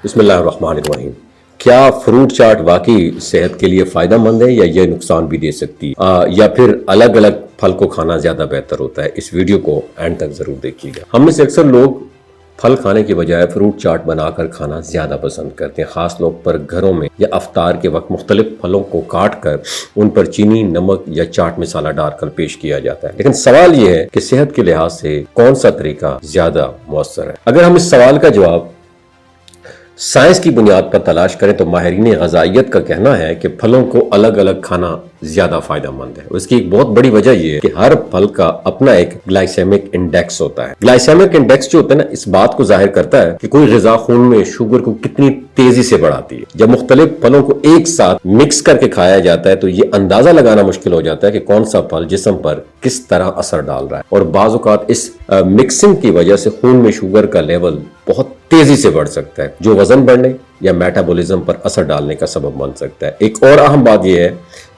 بسم اللہ الرحمن الرحیم۔ کیا فروٹ چاٹ واقعی صحت کے لیے فائدہ مند ہے یا یہ نقصان بھی دے سکتی ہے، یا پھر الگ الگ پھل کو کھانا زیادہ بہتر ہوتا ہے؟ اس ویڈیو کو اینڈ تک ضرور دیکھیے گا۔ ہم میں سے اکثر لوگ پھل کھانے کے بجائے فروٹ چاٹ بنا کر کھانا زیادہ پسند کرتے ہیں، خاص طور پر گھروں میں یا افطار کے وقت مختلف پھلوں کو کاٹ کر ان پر چینی، نمک یا چاٹ مسالہ ڈال کر پیش کیا جاتا ہے۔ لیکن سوال یہ ہے کہ صحت کے لحاظ سے کون سا طریقہ زیادہ مؤثر ہے؟ اگر ہم اس سوال کا جواب سائنس کی بنیاد پر تلاش کریں تو ماہرین غذائیت کا کہنا ہے کہ پھلوں کو الگ الگ کھانا زیادہ فائدہ مند ہے۔ اس کی ایک بہت بڑی وجہ یہ ہے کہ ہر پھل کا اپنا ایک گلائسیمک انڈیکس ہوتا ہے۔ گلائسیمک انڈیکس جو ہوتا ہے نا، اس بات کو ظاہر کرتا ہے کہ کوئی غذا خون میں شوگر کو کتنی تیزی سے بڑھاتی ہے۔ جب مختلف پھلوں کو ایک ساتھ مکس کر کے کھایا جاتا ہے تو یہ اندازہ لگانا مشکل ہو جاتا ہے کہ کون سا پھل جسم پر کس طرح اثر ڈال رہا ہے، اور بعض اوقات اس مکسنگ کی وجہ سے خون میں شوگر کا لیول بہت تیزی سے بڑھ سکتا ہے، جو وزن بڑھنے یا میٹابولزم پر اثر ڈالنے کا سبب بن سکتا ہے۔ ایک اور اہم بات یہ ہے،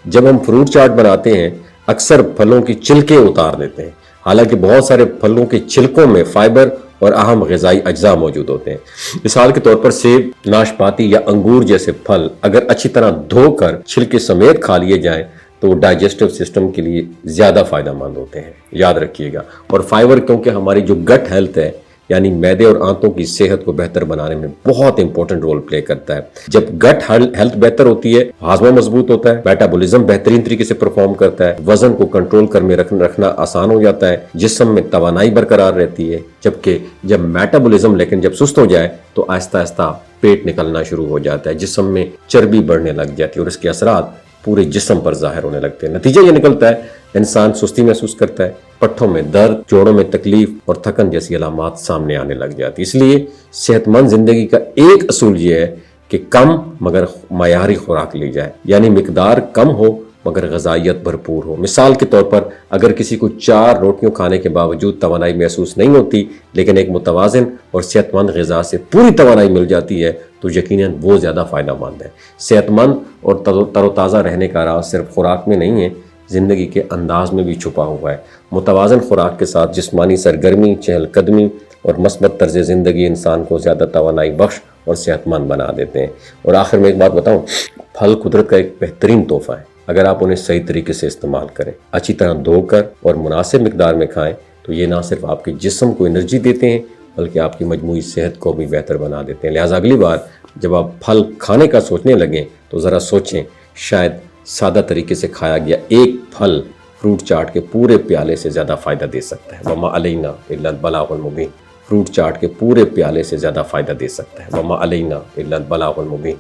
جب ہم فروٹ چاٹ بناتے ہیں اکثر پھلوں کی چھلکے اتار دیتے ہیں، حالانکہ بہت سارے پھلوں کے چھلکوں میں فائبر اور اہم غذائی اجزاء موجود ہوتے ہیں۔ مثال کے طور پر سیب، ناشپاتی یا انگور جیسے پھل اگر اچھی طرح دھو کر چھلکے سمیت کھا لیے جائیں تو ڈائجسٹو سسٹم کے لیے زیادہ فائدہ مند ہوتے ہیں، یاد رکھیے گا۔ اور فائبر کیونکہ ہماری جو گٹ ہیلتھ ہے، یعنی معدے اور آنتوں کی صحت کو بہتر بنانے میں بہت امپورٹنٹ رول پلے کرتا ہے۔ جب گٹ ہیلتھ بہتر ہوتی ہے، ہاضمہ مضبوط ہوتا ہے، میٹابولزم بہترین طریقے سے پرفارم کرتا ہے، وزن کو کنٹرول کر میں رکھنا آسان ہو جاتا ہے، جسم میں توانائی برقرار رہتی ہے۔ جبکہ جب میٹابولزم جب سست ہو جائے تو آہستہ آہستہ پیٹ نکلنا شروع ہو جاتا ہے، جسم میں چربی بڑھنے لگ جاتی ہے اور اس کے اثرات پورے جسم پر ظاہر ہونے لگتے ہیں۔ نتیجہ یہ نکلتا ہے انسان سستی محسوس کرتا ہے، پٹھوں میں درد، جوڑوں میں تکلیف اور تھکن جیسی علامات سامنے آنے لگ جاتی۔ اس لیے صحت مند زندگی کا ایک اصول یہ ہے کہ کم مگر معیاری خوراک لی جائے، یعنی مقدار کم ہو مگر غذائیت بھرپور ہو۔ مثال کے طور پر اگر کسی کو 4 روٹیوں کھانے کے باوجود توانائی محسوس نہیں ہوتی، لیکن ایک متوازن اور صحت مند غذا سے پوری توانائی مل جاتی ہے تو یقیناً وہ زیادہ فائدہ مند ہے۔ صحت مند اور تر و تازہ رہنے کا راز صرف خوراک میں نہیں ہے، زندگی کے انداز میں بھی چھپا ہوا ہے۔ متوازن خوراک کے ساتھ جسمانی سرگرمی، چہل قدمی اور مثبت طرز زندگی انسان کو زیادہ توانائی بخش اور صحت مند بنا دیتے ہیں۔ اور آخر میں ایک بات بتاؤں، پھل قدرت کا ایک بہترین تحفہ ہے۔ اگر آپ انہیں صحیح طریقے سے استعمال کریں، اچھی طرح دھو کر اور مناسب مقدار میں کھائیں تو یہ نہ صرف آپ کے جسم کو انرجی دیتے ہیں بلکہ آپ کی مجموعی صحت کو بھی بہتر بنا دیتے ہیں۔ لہٰذا اگلی بار جب آپ پھل کھانے کا سوچنے لگیں تو ذرا سوچیں، شاید سادہ طریقے سے کھایا گیا ایک پھل فروٹ چاٹ کے پورے پیالے سے زیادہ فائدہ دے سکتا ہے۔ وما علینا الا البلاغ المبین۔ فروٹ چاٹ کے پورے پیالے سے زیادہ فائدہ دے سکتا ہے۔ وما علینا الا البلاغ المبین۔